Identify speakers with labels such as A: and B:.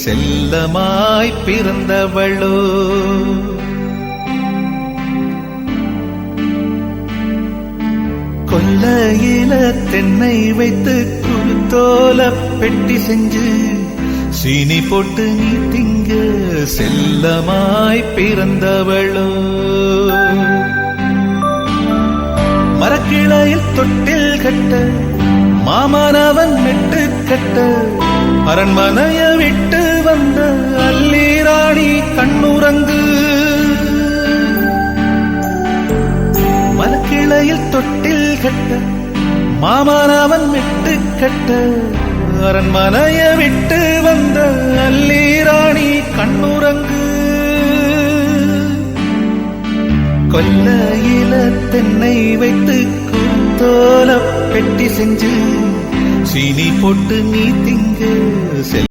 A: செல்லமாய் பிறந்தவளோ. கொல்லையில தென்னை வைத்து குளுத்தோல பெட்டி செஞ்சு சீனி போட்டு நீ திங்க செல்லமாய் பிறந்தவளோ. மரக்கிளையில் தொட்டில் கட்ட மாமனவன் மெட்டு கட்ட அரண்மனைய விட்டு வந்த அல்லிராணி கண்ணுறங்கு. மரக்கிளையில் தொட்டில் கட்ட மாமனவன் மெட்டு கட்ட அரண்மனைய விட்டு வந்த அல்லிராணி கண்ணுறங்கு. கொல்லையில தென்னை வைத்து குளுத்தோல பெட்டி செஞ்சு சீனி போட்டு நீ திங்க